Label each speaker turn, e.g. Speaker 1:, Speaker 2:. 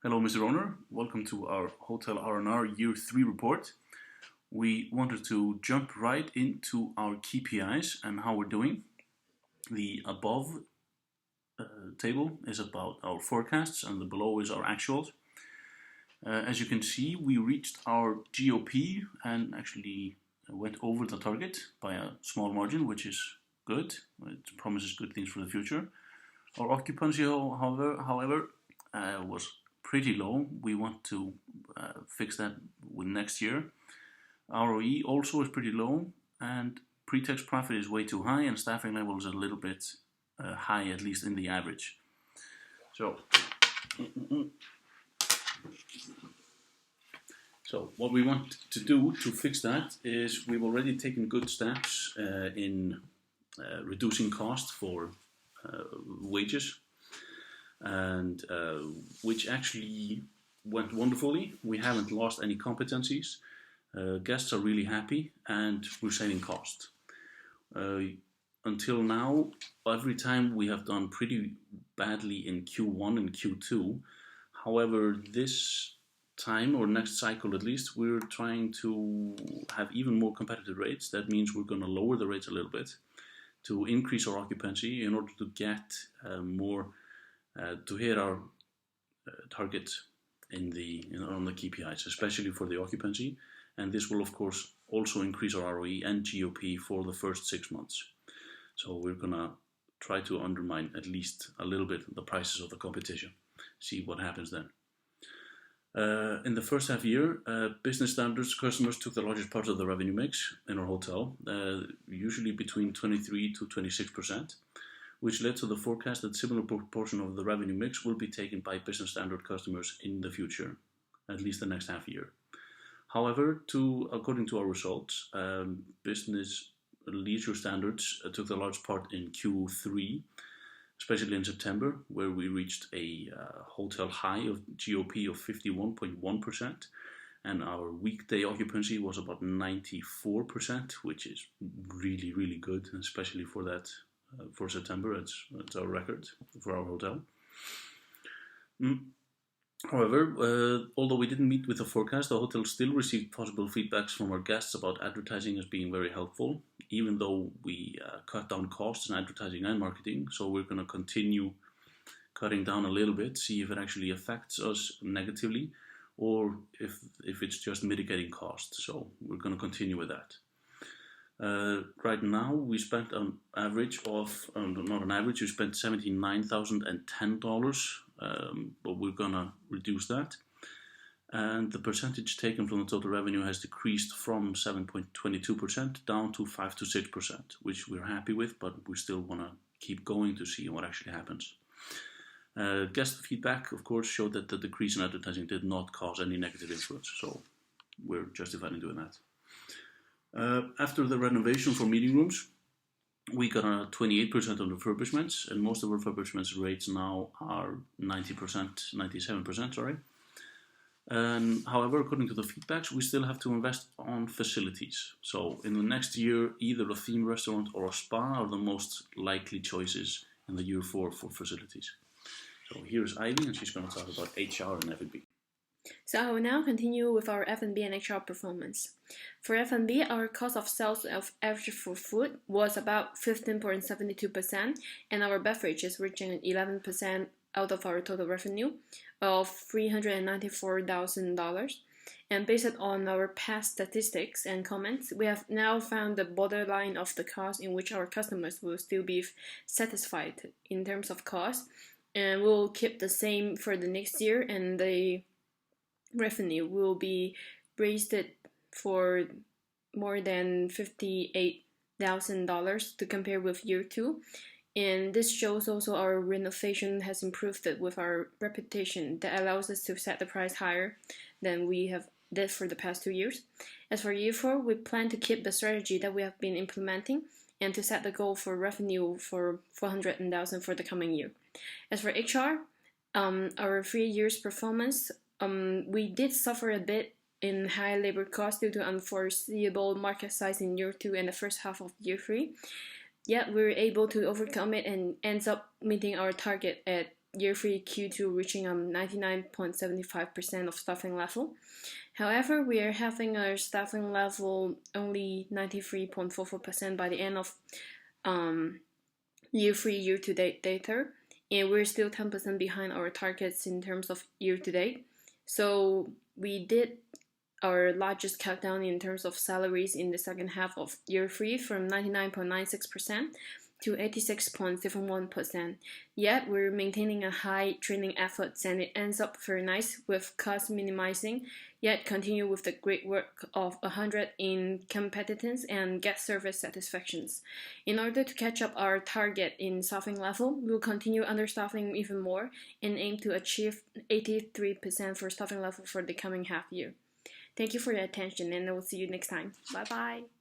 Speaker 1: Hello, Mr. Owner. Welcome to our Hotel R&R Year 3 report. We wanted to jump right into our KPIs and how we're doing. The above table is about our forecasts and the below is our actuals. As you can see, we reached our GOP and actually went over the target by a small margin, which is good. It promises good things for the future. Our occupancy, however, was pretty low. We want to fix that with next year. ROE also is pretty low, and pre-tax profit is way too high, and staffing level is a little bit high, at least in the average. So what we want to do to fix that is we've already taken good steps in reducing cost for wages, and which actually went wonderfully. We haven't lost any competencies. Guests are really happy, and we're saving cost. Until now, every time we have done pretty badly in Q1 and Q2. However, this time, or next cycle at least, we're trying to have even more competitive rates. That means we're going to lower the rates a little bit to increase our occupancy in order to get more to hit our target on the KPIs, especially for the occupancy. And this will, of course, also increase our ROE and GOP for the first 6 months. So we're going to try to undermine at least a little bit the prices of the competition. See what happens then. In the first half year, business standards customers took the largest part of the revenue mix in our hotel, usually between 23 to 26%, which led to the forecast that similar proportion of the revenue mix will be taken by business standard customers in the future, at least the next half year. However, according to our results, business leisure standards took the large part in Q3, especially in September, where we reached a hotel high of GOP of 51.1%, and our weekday occupancy was about 94%, which is really, really good, especially for that for September. It's our record for our hotel. However, although we didn't meet with the forecast, the hotel still received possible feedbacks from our guests about advertising as being very helpful, even though we cut down costs in advertising and marketing. So we're going to continue cutting down a little bit, see if it actually affects us negatively or if it's just mitigating costs. So we're going to continue with that. Right now, we spent an average of, we spent $79,010, but we're gonna reduce that. And the percentage taken from the total revenue has decreased from 7.22% down to 5 to 6%, which we're happy with, but we still want to keep going to see what actually happens. Guest feedback, of course, showed that the decrease in advertising did not cause any negative influence, so we're justified in doing that. After the renovation for meeting rooms, we got a 28% on refurbishments, and most of our refurbishments rates now are 97%, sorry. However, according to the feedbacks, we still have to invest on facilities. So in the next year, either a theme restaurant or a spa are the most likely choices in the year 4 for facilities. So here's Ivy, and she's going to talk about HR and F&B.
Speaker 2: So I will now continue with our F&B and HR performance. For F&B, our cost of sales of average for food was about 15.72%, and our beverages reaching 11% out of our total revenue of $394,000. And based on our past statistics and comments, we have now found the borderline of the cost in which our customers will still be satisfied in terms of cost, and we'll keep the same for the next year, and the revenue will be raised for more than $58,000 to compare with year 2. And this shows also our renovation has improved with our reputation that allows us to set the price higher than we have did for the past 2 years. As for year 4, we plan to keep the strategy that we have been implementing and to set the goal for revenue for $400,000 for the coming year. As for HR, our 3 years performance, we did suffer a bit in high labor costs due to unforeseeable market size in year 2 and the first half of year 3. Yet we were able to overcome it and ends up meeting our target at year 3 Q2 reaching 99.75% of staffing level. However, we are having our staffing level only 93.44% by the end of year 3 year-to-date data, and we're still 10% behind our targets in terms of year-to-date. So we did our largest cut down in terms of salaries in the second half of year 3 from 99.96% to 86.71%. Yet we're maintaining a high training efforts, and it ends up very nice with cost minimizing, yet continue with the great work of 100 in competence and guest service satisfactions. In order to catch up our target in staffing level, we'll continue understaffing even more and aim to achieve 83% for staffing level for the coming half year. Thank you for your attention, and I will see you next time. Bye bye.